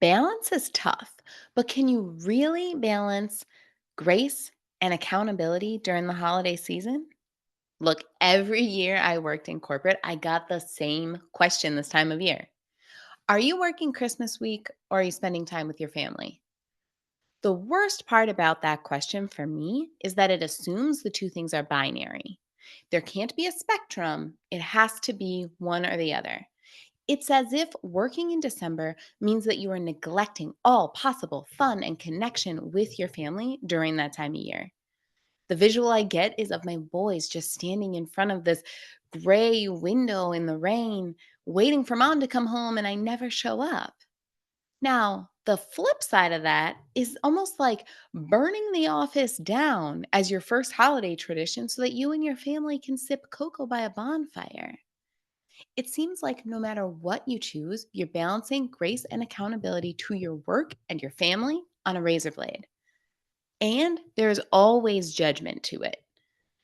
Balance is tough, but can you really balance grace and accountability during the holiday season? Look, every year I worked in corporate, I got the same question this time of year. Are you working Christmas week or are you spending time with your family? The worst part about that question for me is that it assumes the two things are binary. There can't be a spectrum, it has to be one or the other. It's as if working in December means that you are neglecting all possible fun and connection with your family during that time of year. The visual I get is of my boys just standing in front of this gray window in the rain, waiting for mom to come home, and I never show up. Now, the flip side of that is almost like burning the office down as your first holiday tradition so that you and your family can sip cocoa by a bonfire. It seems like no matter what you choose, you're balancing grace and accountability to your work and your family on a razor blade. And there's always judgment to it.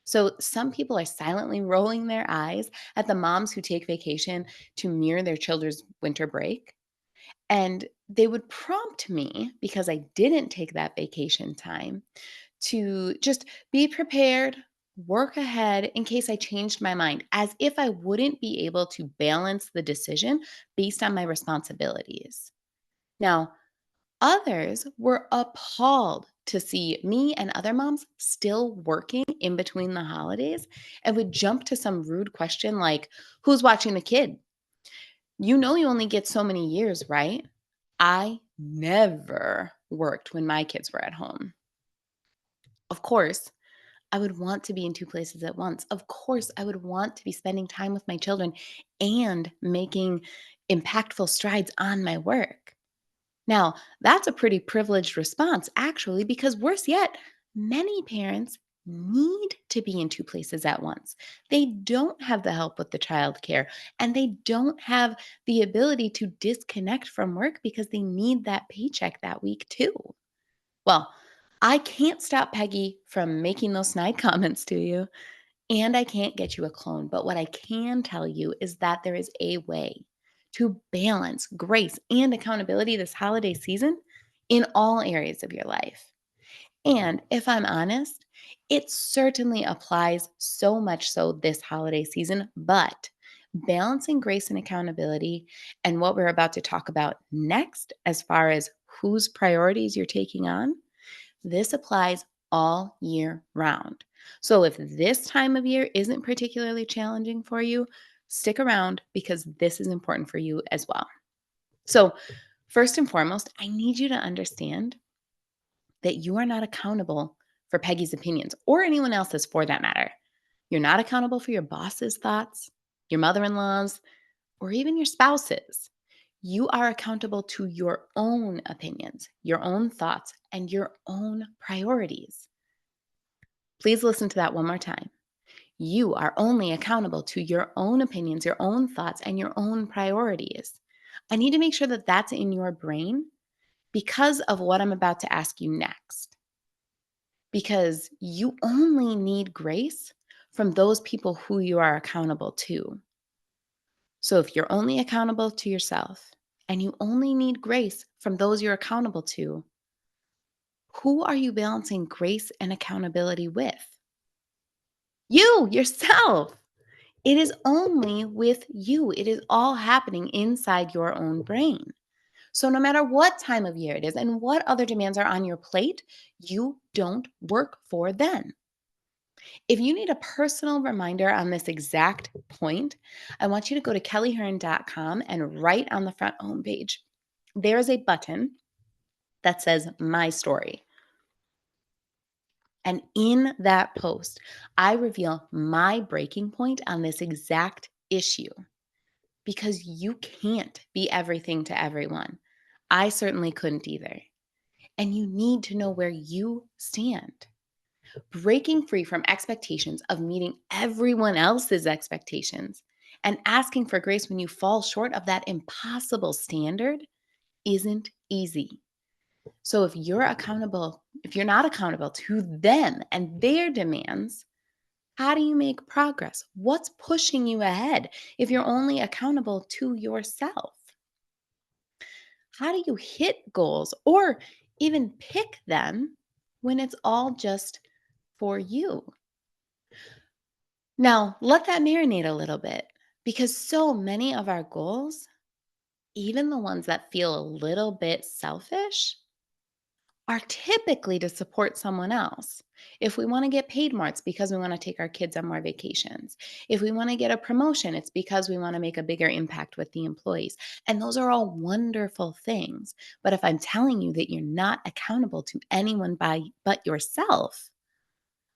So some people are silently rolling their eyes at the moms who take vacation to mirror their children's winter break. And they would prompt me, because I didn't take that vacation time, to just be prepared, work ahead in case I changed my mind, as if I wouldn't be able to balance the decision based on my responsibilities. Now, others were appalled to see me and other moms still working in between the holidays and would jump to some rude question like, "Who's watching the kid? You know you only get so many years, right?" I never worked when my kids were at home. Of course, I would want to be in two places at once. Of course, I would want to be spending time with my children and making impactful strides on my work. Now, that's a pretty privileged response, actually, because worse yet, many parents need to be in two places at once. They don't have the help with the childcare and they don't have the ability to disconnect from work because they need that paycheck that week, too. Well, I can't stop Peggy from making those snide comments to you, and I can't get you a clone. But what I can tell you is that there is a way to balance grace and accountability this holiday season in all areas of your life. And if I'm honest, it certainly applies so much so this holiday season, but balancing grace and accountability and what we're about to talk about next, as far as whose priorities you're taking on, this applies all year round. So if this time of year isn't particularly challenging for you, stick around because this is important for you as well. So, first and foremost, I need you to understand that you are not accountable for Peggy's opinions or anyone else's for that matter. You're not accountable for your boss's thoughts, your mother in law's, or even your spouse's. You are accountable to your own opinions, your own thoughts, and your own priorities. Please listen to that one more time. You are only accountable to your own opinions, your own thoughts, and your own priorities. I need to make sure that that's in your brain because of what I'm about to ask you next. Because you only need grace from those people who you are accountable to. So if you're only accountable to yourself and you only need grace from those you're accountable to, who are you balancing grace and accountability with? You, yourself. It is only with you. It is all happening inside your own brain. So, no matter what time of year it is and what other demands are on your plate, you don't work for them. If you need a personal reminder on this exact point, I want you to go to kellyhearn.com and right on the front homepage, there is a button that says My Story. And in that post, I reveal my breaking point on this exact issue because you can't be everything to everyone. I certainly couldn't either. And you need to know where you stand. Breaking free from expectations of meeting everyone else's expectations and asking for grace when you fall short of that impossible standard isn't easy. So if you're not accountable to them and their demands, how do you make progress? What's pushing you ahead if you're only accountable to yourself? How do you hit goals or even pick them when it's all just for you? Now, let that marinate a little bit because so many of our goals, even the ones that feel a little bit selfish, are typically to support someone else. If we want to get paid more, it's because we want to take our kids on more vacations. If we want to get a promotion, it's because we want to make a bigger impact with the employees. And those are all wonderful things. But if I'm telling you that you're not accountable to anyone but yourself,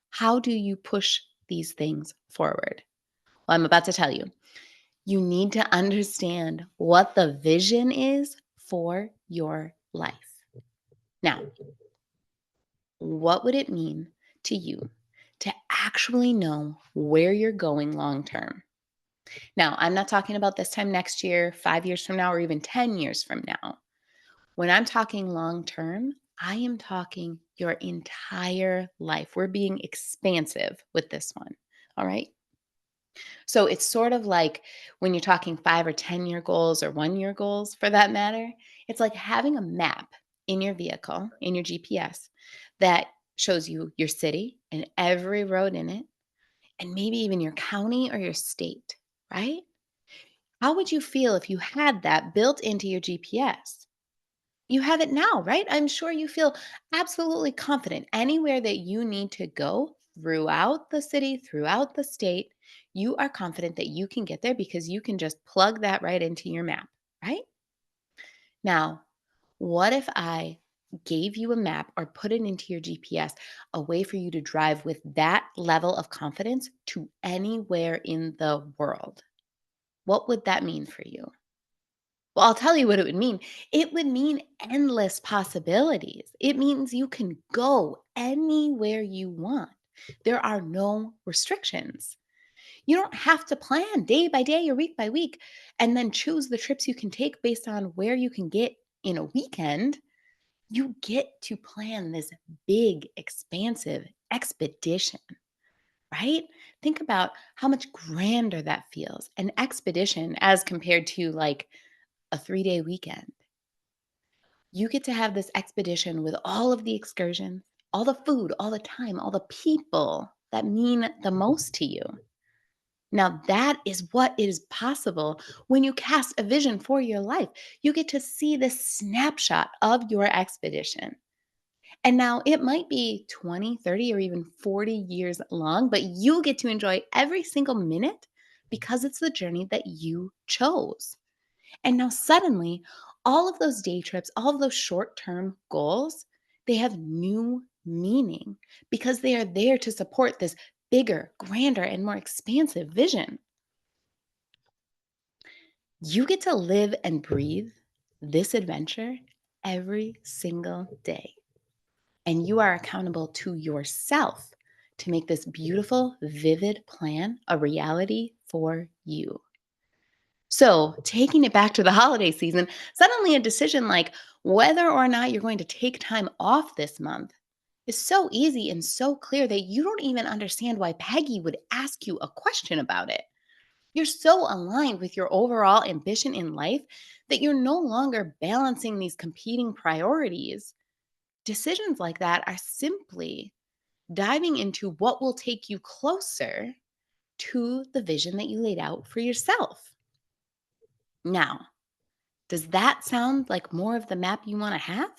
how do you push these things forward? Well, I'm about to tell you. You need to understand what the vision is for your life. Now, what would it mean to you to actually know where you're going long term? Now, I'm not talking about this time next year, 5 years from now, or even 10 years from now. When I'm talking long term, I am talking your entire life. We're being expansive with this one. All right. So it's sort of like when you're talking 5 or 10 year goals or 1 year goals for that matter, it's like having a map in your vehicle, in your GPS, that shows you your city and every road in it, and maybe even your county or your state, right? How would you feel if you had that built into your GPS? You have it now, right? I'm sure you feel absolutely confident anywhere that you need to go throughout the city, throughout the state. You are confident that you can get there because you can just plug that right into your map, right? Now, what if I gave you a map or put it into your GPS, a way for you to drive with that level of confidence to anywhere in the world? What would that mean for you? Well, I'll tell you what it would mean. It would mean endless possibilities. It means you can go anywhere you want. There are no restrictions. You don't have to plan day by day or week by week and then choose the trips you can take based on where you can get in a weekend. You get to plan this big, expansive expedition, right? Think about how much grander that feels. An expedition as compared to like a 3-day weekend. You get to have this expedition with all of the excursions, all the food, all the time, all the people that mean the most to you. Now, that is what is possible when you cast a vision for your life. You get to see this snapshot of your expedition. And now it might be 20, 30, or even 40 years long, but you get to enjoy every single minute because it's the journey that you chose. And now suddenly, all of those day trips, all of those short-term goals, they have new meaning because they are there to support this bigger, grander, and more expansive vision. You get to live and breathe this adventure every single day. And you are accountable to yourself to make this beautiful, vivid plan a reality for you. So, taking it back to the holiday season, suddenly a decision like whether or not you're going to take time off this month is so easy and so clear that you don't even understand why Peggy would ask you a question about it. You're so aligned with your overall ambition in life that you're no longer balancing these competing priorities. Decisions like that are simply diving into what will take you closer to the vision that you laid out for yourself. Now, does that sound like more of the map you want to have?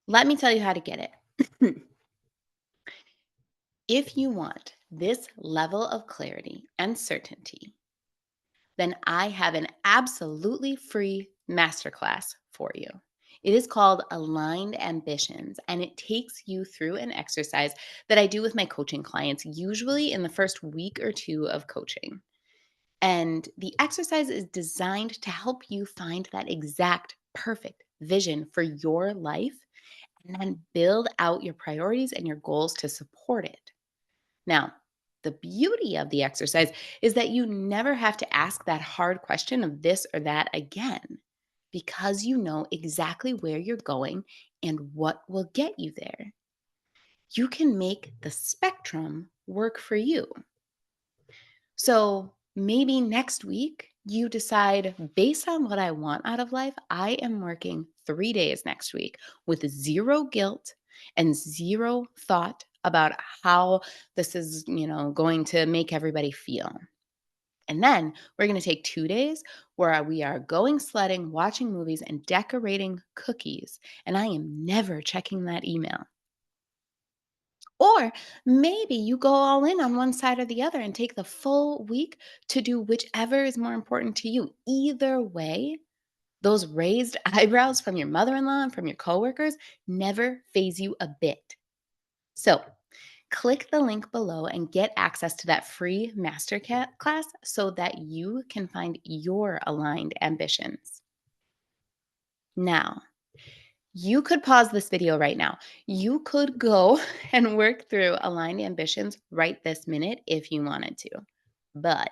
Let me tell you how to get it. If you want this level of clarity and certainty, then I have an absolutely free masterclass for you. It is called Aligned Ambitions, and it takes you through an exercise that I do with my coaching clients, usually in the first week or two of coaching. And the exercise is designed to help you find that exact perfect vision for your life and then build out your priorities and your goals to support it. Now, the beauty of the exercise is that you never have to ask that hard question of this or that again because you know exactly where you're going and what will get you there. You can make the spectrum work for you. So maybe next week You decide based on what I want out of life, I am working 3 days next week with zero guilt and zero thought about how this is, going to make everybody feel. And then we're going to take 2 days where we are going sledding, watching movies, and decorating cookies. And I am never checking that email. Or maybe you go all in on one side or the other and take the full week to do whichever is more important to you. Either way, those raised eyebrows from your mother in law and from your coworkers never phase you a bit. So, click the link below and get access to that free class so that you can find your aligned ambitions. Now, you could pause this video right now. You could go and work through aligned ambitions right this minute if you wanted to. But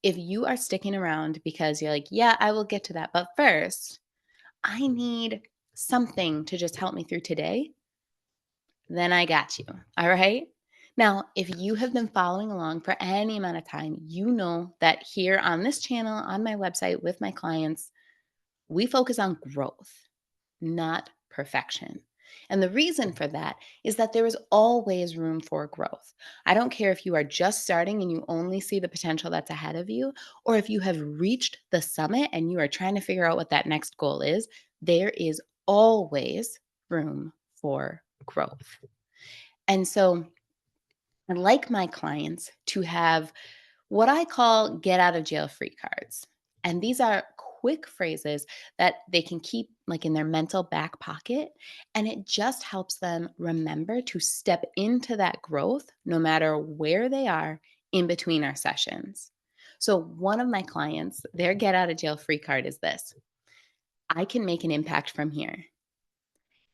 if you are sticking around because you're like, yeah, I will get to that. But first, I need something to just help me through today, then I got you. All right. Now, if you have been following along for any amount of time, you know that here on this channel, on my website with my clients, we focus on growth, not perfection. And the reason for that is that there is always room for growth. I don't care if you are just starting and you only see the potential that's ahead of you, or if you have reached the summit and you are trying to figure out what that next goal is, there is always room for growth. And so I like my clients to have what I call get out of jail free cards. And these are quick phrases that they can keep like in their mental back pocket. And it just helps them remember to step into that growth no matter where they are in between our sessions. So, one of my clients, their get out of jail free card is this: I can make an impact from here.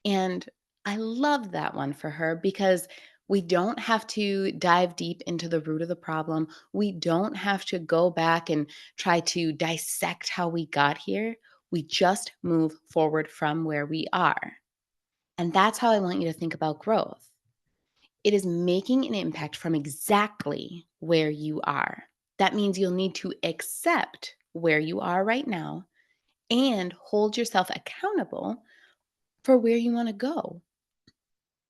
And I love that one for her because we don't have to dive deep into the root of the problem. We don't have to go back and try to dissect how we got here. We just move forward from where we are. And that's how I want you to think about growth. It is making an impact from exactly where you are. That means you'll need to accept where you are right now and hold yourself accountable for where you want to go.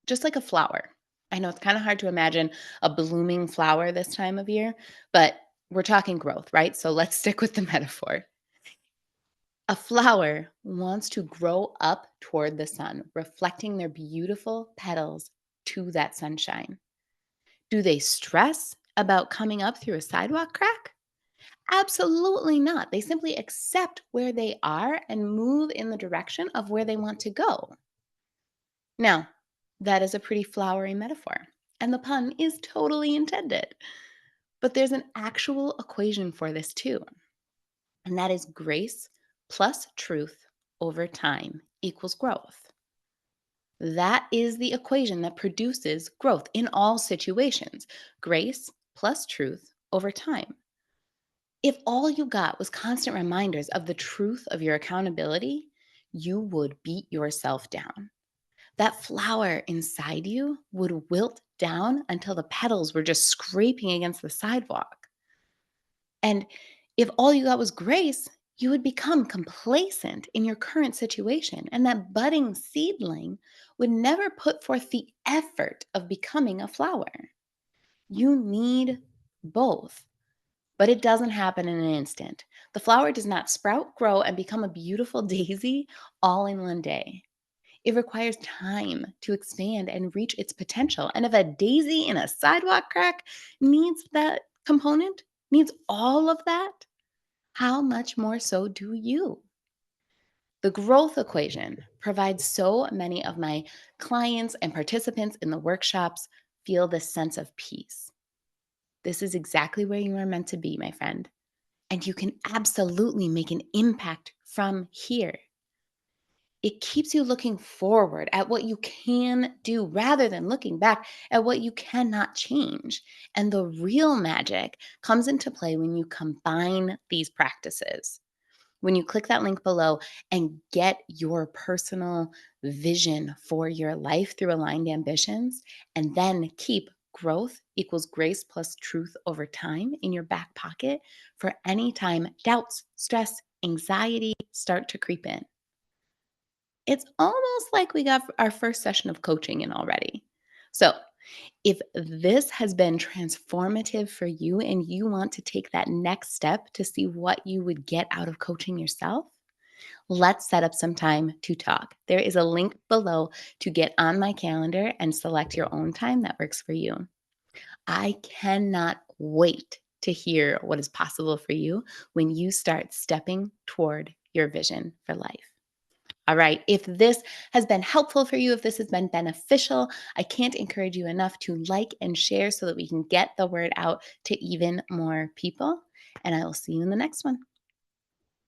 Just like a flower. I know it's kind of hard to imagine a blooming flower this time of year, but we're talking growth, right? So let's stick with the metaphor. A flower wants to grow up toward the sun, reflecting their beautiful petals to that sunshine. Do they stress about coming up through a sidewalk crack? Absolutely not. They simply accept where they are and move in the direction of where they want to go. Now, that is a pretty flowery metaphor, and the pun is totally intended. But there's an actual equation for this too, and that is grace plus truth over time equals growth. That is the equation that produces growth in all situations: grace plus truth over time. If all you got was constant reminders of the truth of your accountability, you would beat yourself down. That flower inside you would wilt down until the petals were just scraping against the sidewalk. And if all you got was grace, you would become complacent in your current situation. And that budding seedling would never put forth the effort of becoming a flower. You need both, but it doesn't happen in an instant. The flower does not sprout, grow, and become a beautiful daisy all in one day. It requires time to expand and reach its potential. And if a daisy in a sidewalk crack needs that component, needs all of that, how much more so do you? The growth equation provides so many of my clients and participants in the workshops feel this sense of peace. This is exactly where you are meant to be, my friend. And you can absolutely make an impact from here. It keeps you looking forward at what you can do rather than looking back at what you cannot change. And the real magic comes into play when you combine these practices. When you click that link below and get your personal vision for your life through aligned ambitions, and then keep growth equals grace plus truth over time in your back pocket for any time doubts, stress, anxiety start to creep in. It's almost like we got our first session of coaching in already. So, if this has been transformative for you and you want to take that next step to see what you would get out of coaching yourself, let's set up some time to talk. There is a link below to get on my calendar and select your own time that works for you. I cannot wait to hear what is possible for you when you start stepping toward your vision for life. All right. If this has been helpful for you, if this has been beneficial, I can't encourage you enough to like and share so that we can get the word out to even more people. And I will see you in the next one.